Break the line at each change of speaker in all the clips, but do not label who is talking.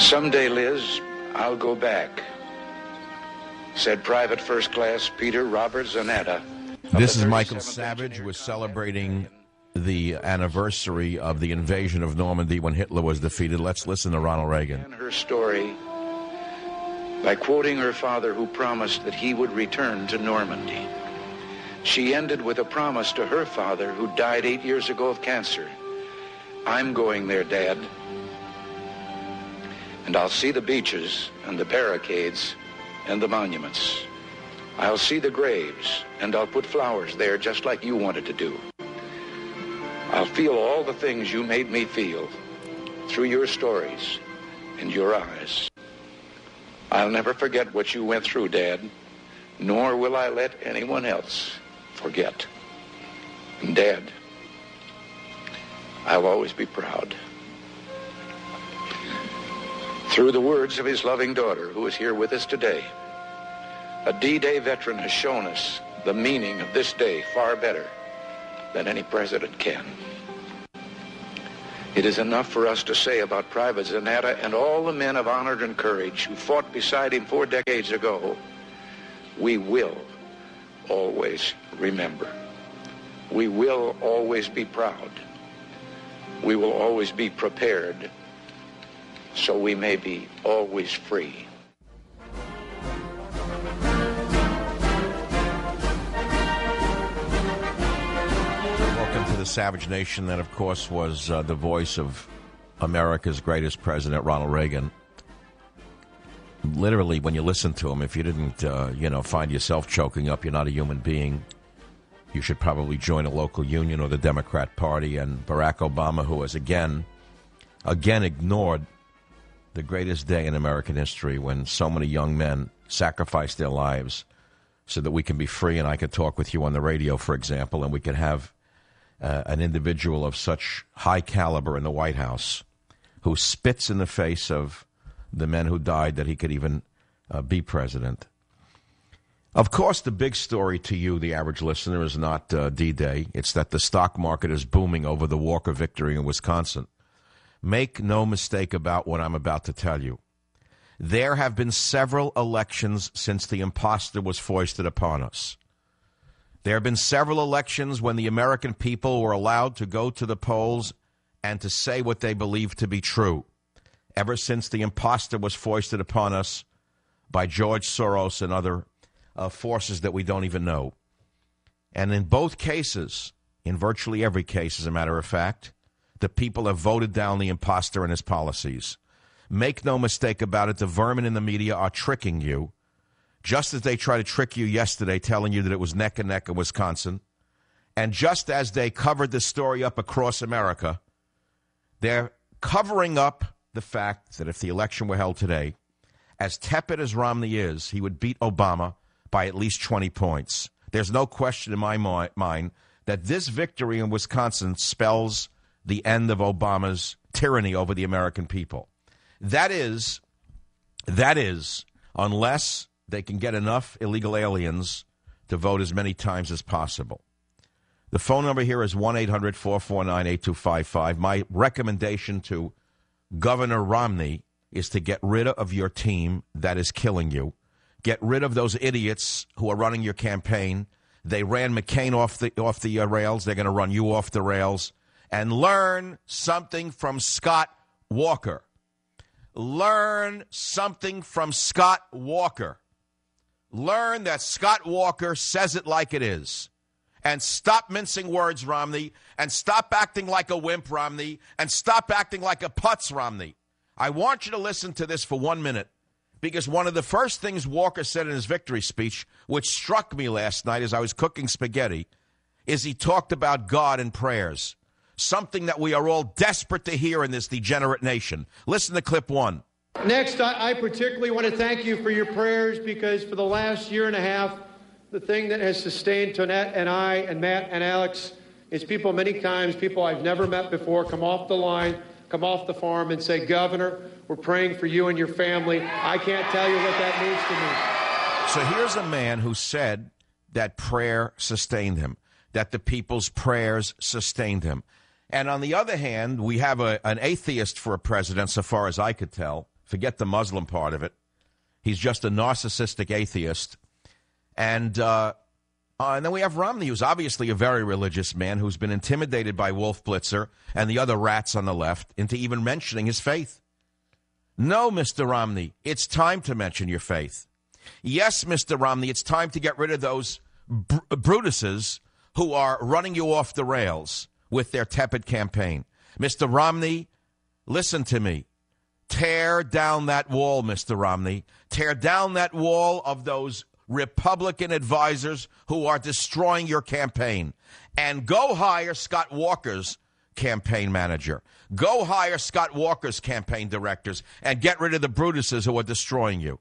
Someday, Liz, I'll go back, said Private First Class Peter Robert Zanetta.
This is Michael Savage. We're celebrating the anniversary of the invasion of Normandy when Hitler was defeated. Let's listen to Ronald Reagan.
Her story by quoting her father, who promised that he would return to Normandy. She ended with a promise to her father, who died 8 years ago of cancer. I'm going there, Dad. And I'll see the beaches and the barricades and the monuments. I'll see the graves, and I'll put flowers there just like you wanted to do. I'll feel all the things you made me feel through your stories and your eyes. I'll never forget what you went through, Dad, nor will I let anyone else forget. And Dad, I'll always be proud. Through the words of his loving daughter, who is here with us today, a D-Day veteran has shown us the meaning of this day far better than any president can. It is enough for us to say about Private Zanetta and all the men of honor and courage who fought beside him 4 decades ago, we will always remember. We will always be proud. We will always be prepared, so we may be always free.
Welcome to the Savage Nation. That, of course, was the voice of America's greatest president, Ronald Reagan. Literally, when you listen to him, if you didn't, find yourself choking up, you're not a human being. You should probably join a local union or the Democrat Party. And Barack Obama, who has again ignored the greatest day in American history, when so many young men sacrificed their lives so that we can be free and I could talk with you on the radio, for example, and we could have an individual of such high caliber in the White House who spits in the face of the men who died that he could even be president. Of course, the big story to you, the average listener, is not D-Day. It's that the stock market is booming over the Walker victory in Wisconsin. Make no mistake about what I'm about to tell you. There have been several elections since the imposter was foisted upon us. There have been several elections when the American people were allowed to go to the polls and to say what they believe to be true, ever since the imposter was foisted upon us by George Soros and other forces that we don't even know. And in both cases, in virtually every case, as a matter of fact, the people have voted down the imposter and his policies. Make no mistake about it, the vermin in the media are tricking you, just as they tried to trick you yesterday, telling you that it was neck and neck in Wisconsin. And just as they covered the story up across America, they're covering up the fact that if the election were held today, as tepid as Romney is, he would beat Obama by at least 20 points. There's no question in my mind that this victory in Wisconsin spells the end of Obama's tyranny over the American people. That is, unless they can get enough illegal aliens to vote as many times as possible. The phone number here is 1-800-449-8255. My recommendation to Governor Romney is to get rid of your team that is killing you. Get rid of those idiots who are running your campaign. They ran McCain off the rails. They're going to run you off the rails. And learn something from Scott Walker. Learn something from Scott Walker. Learn that Scott Walker says it like it is. And stop mincing words, Romney. And stop acting like a wimp, Romney. And stop acting like a putz, Romney. I want you to listen to this for 1 minute, because one of the first things Walker said in his victory speech, which struck me last night as I was cooking spaghetti, is he talked about God and prayers. Something that we are all desperate to hear in this degenerate nation. Listen to clip 1.
Next, I particularly want to thank you for your prayers, because for the last year and a half, the thing that has sustained Tonette and I and Matt and Alex is people many times, people I've never met before, come off the line, come off the farm and say, Governor, we're praying for you and your family. I can't tell you what that means to me.
So here's a man who said that prayer sustained him, that the people's prayers sustained him. And on the other hand, we have an atheist for a president, so far as I could tell, Forget the Muslim part of it. He's just a narcissistic atheist. And then we have Romney, who's obviously a very religious man who's been intimidated by Wolf Blitzer and the other rats on the left into even mentioning his faith. No, Mr. Romney, it's time to mention your faith. Yes, Mr. Romney, it's time to get rid of those Brutuses who are running you off the rails with their tepid campaign. Mr. Romney, listen to me. Tear down that wall, Mr. Romney. Tear down that wall of those Republican advisors who are destroying your campaign. And go hire Scott Walker's campaign manager. Go hire Scott Walker's campaign directors and get rid of the Brutuses who are destroying you.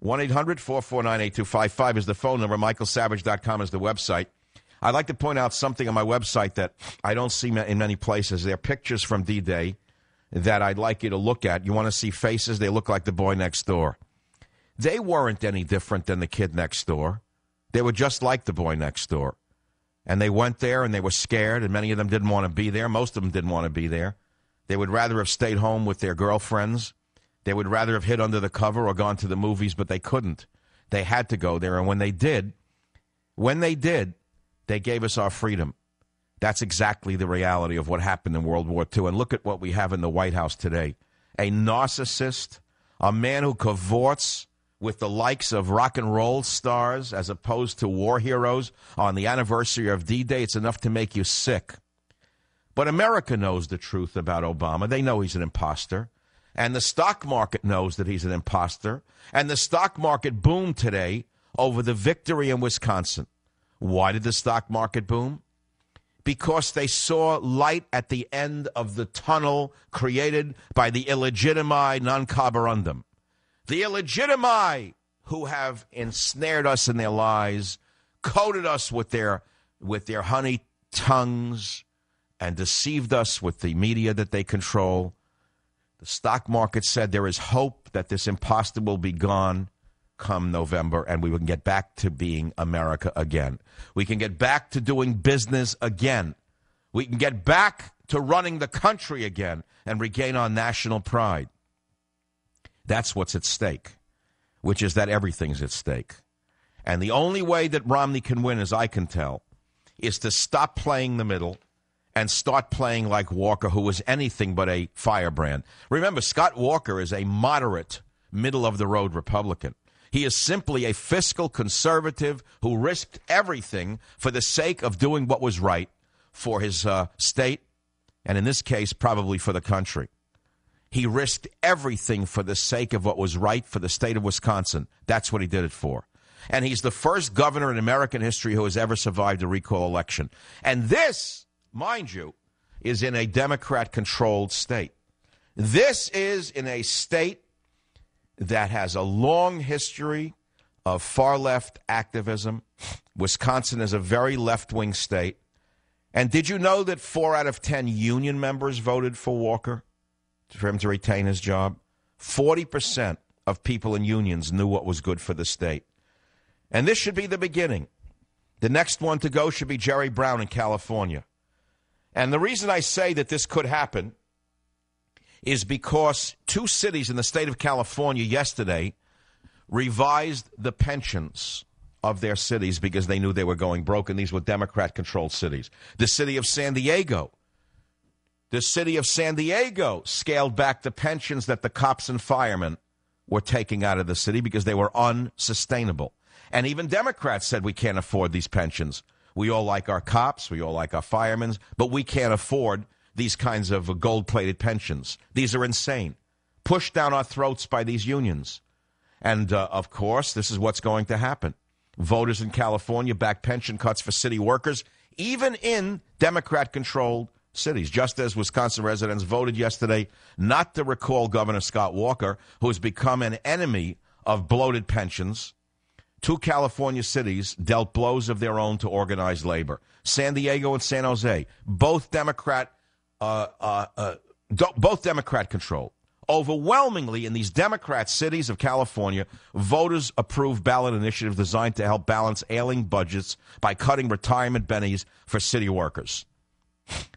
1-800-449-8255 is the phone number. MichaelSavage.com is the website. I'd like to point out something on my website that I don't see in many places. There are pictures from D-Day that I'd like you to look at. You want to see faces? They look like the boy next door. They weren't any different than the kid next door. They were just like the boy next door. And they went there and they were scared, and many of them didn't want to be there. Most of them didn't want to be there. They would rather have stayed home with their girlfriends. They would rather have hid under the cover or gone to the movies, but they couldn't. They had to go there, and when they did, they gave us our freedom. That's exactly the reality of what happened in World War II. And look at what we have in the White House today. A narcissist, a man who cavorts with the likes of rock and roll stars as opposed to war heroes on the anniversary of D-Day. It's enough to make you sick. But America knows the truth about Obama. They know he's an imposter. And the stock market knows that he's an imposter. And the stock market boomed today over the victory in Wisconsin. Why did the stock market boom? Because they saw light at the end of the tunnel created by the illegitimi non carborundum. The illegitimi who have ensnared us in their lies, coated us with their honey tongues, and deceived us with the media that they control. The stock market said there is hope that this imposter will be gone come November, and we can get back to being America again. We can get back to doing business again. We can get back to running the country again and regain our national pride. That's what's at stake, which is that everything's at stake. And the only way that Romney can win, as I can tell, is to stop playing the middle and start playing like Walker, who was anything but a firebrand. Remember, Scott Walker is a moderate, middle-of-the-road Republican. He is simply a fiscal conservative who risked everything for the sake of doing what was right for his state, and in this case, probably for the country. He risked everything for the sake of what was right for the state of Wisconsin. That's what he did it for. And he's the first governor in American history who has ever survived a recall election. And this, mind you, is in a Democrat-controlled state. This is in a state that has a long history of far-left activism. Wisconsin is a very left-wing state. And did you know that 4 out of 10 union members voted for Walker, for him to retain his job? 40% of people in unions knew what was good for the state. And this should be the beginning. The next one to go should be Jerry Brown in California. And the reason I say that this could happen is because 2 cities in the state of California yesterday revised the pensions of their cities because they knew they were going broke, and these were Democrat-controlled cities. The city of San Diego scaled back the pensions that the cops and firemen were taking out of the city because they were unsustainable. And even Democrats said we can't afford these pensions. We all like our cops, we all like our firemen, but we can't afford these kinds of gold-plated pensions. These are insane. Pushed down our throats by these unions. And, of course, this is what's going to happen. Voters in California back pension cuts for city workers, even in Democrat-controlled cities, just as Wisconsin residents voted yesterday not to recall Governor Scott Walker, who has become an enemy of bloated pensions. 2 California cities dealt blows of their own to organized labor. San Diego and San Jose, both Democrat-controlled. Overwhelmingly, in these Democrat cities of California, voters approved ballot initiatives designed to help balance ailing budgets by cutting retirement bennies for city workers.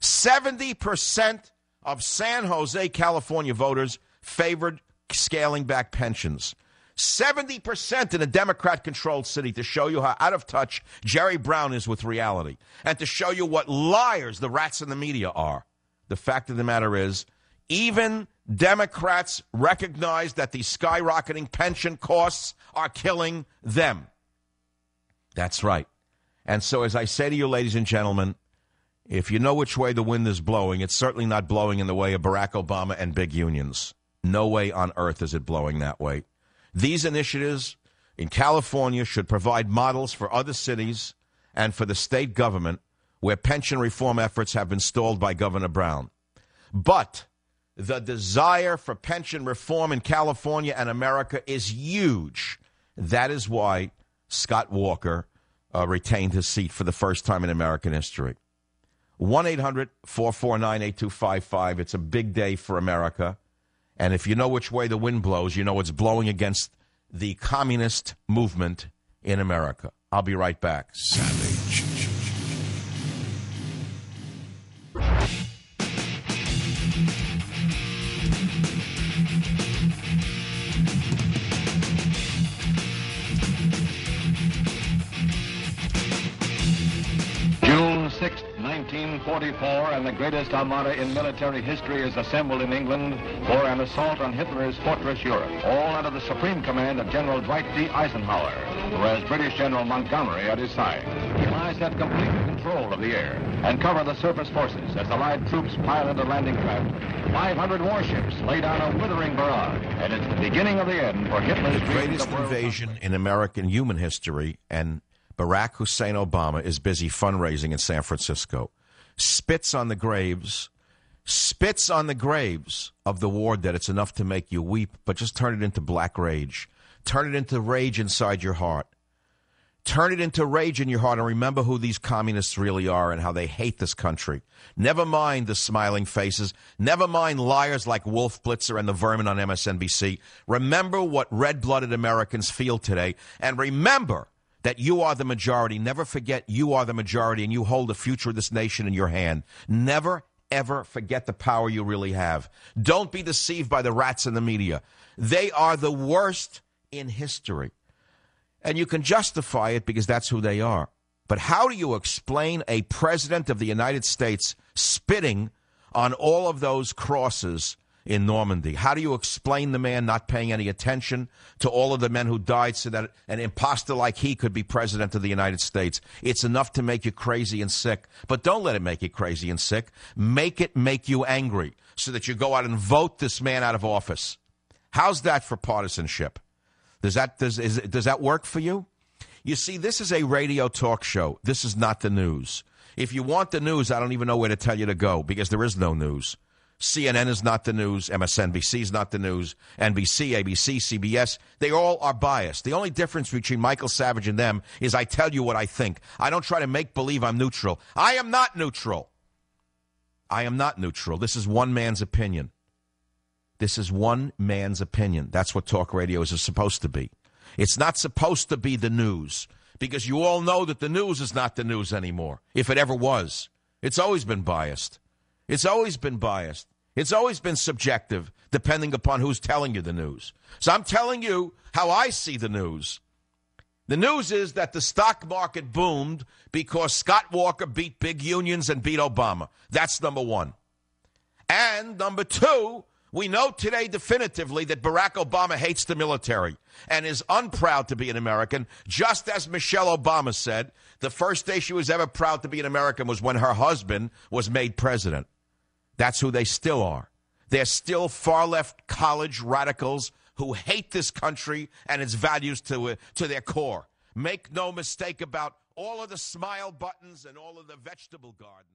70% of San Jose, California voters favored scaling back pensions. 70% in a Democrat-controlled city, to show you how out of touch Jerry Brown is with reality and to show you what liars the rats in the media are. The fact of the matter is, even Democrats recognize that the skyrocketing pension costs are killing them. That's right. And so as I say to you, ladies and gentlemen, if you know which way the wind is blowing, it's certainly not blowing in the way of Barack Obama and big unions. No way on earth is it blowing that way. These initiatives in California should provide models for other cities and for the state government where pension reform efforts have been stalled by Governor Brown. But the desire for pension reform in California and America is huge. That is why Scott Walker retained his seat for the first time in American history. 1-800-449-8255. It's a big day for America. And if you know which way the wind blows, you know it's blowing against the communist movement in America. I'll be right back.
Savage.
June 6, 1944, and the greatest armada in military history is assembled in England for an assault on Hitler's fortress Europe, all under the supreme command of General Dwight D. Eisenhower, who has British General Montgomery at his side. The Allies have complete control of the air and cover the surface forces as Allied troops pile into landing craft. 500 warships lay down a withering barrage, and it's the beginning of the end for Hitler's
greatest invasion in American human history, and Barack Hussein Obama is busy fundraising in San Francisco. Spits on the graves of the war that it's enough to make you weep, but just turn it into black rage. Turn it into rage inside your heart. Turn it into rage in your heart and remember who these communists really are and how they hate this country. Never mind the smiling faces. Never mind liars like Wolf Blitzer and the vermin on MSNBC. Remember what red-blooded Americans feel today, and remember that you are the majority. Never forget you are the majority and you hold the future of this nation in your hand. Never, ever forget the power you really have. Don't be deceived by the rats in the media. They are the worst in history. And you can justify it because that's who they are. But how do you explain a president of the United States spitting on all of those crosses in Normandy? How do you explain the man not paying any attention to all of the men who died so that an imposter like he could be president of the United States? It's enough to make you crazy and sick. But don't let it make you crazy and sick. Make it make you angry so that you go out and vote this man out of office. How's that for partisanship? Does that work for you? You see, this is a radio talk show. This is not the news. If you want the news, I don't even know where to tell you to go because there is no news. CNN is not the news. MSNBC is not the news. NBC, ABC, CBS, they all are biased. The only difference between Michael Savage and them is I tell you what I think. I don't try to make believe I'm neutral. I am not neutral. I am not neutral. This is one man's opinion. This is one man's opinion. That's what talk radio is supposed to be. It's not supposed to be the news because you all know that the news is not the news anymore, if it ever was. It's always been biased. It's always been biased. It's always been subjective, depending upon who's telling you the news. So I'm telling you how I see the news. The news is that the stock market boomed because Scott Walker beat big unions and beat Obama. That's number one. And number two, we know today definitively that Barack Obama hates the military and is unproud to be an American, just as Michelle Obama said the first day she was ever proud to be an American was when her husband was made president. That's who they still are. They're still far-left college radicals who hate this country and its values to their core. Make no mistake about all of the smile buttons and all of the vegetable gardens.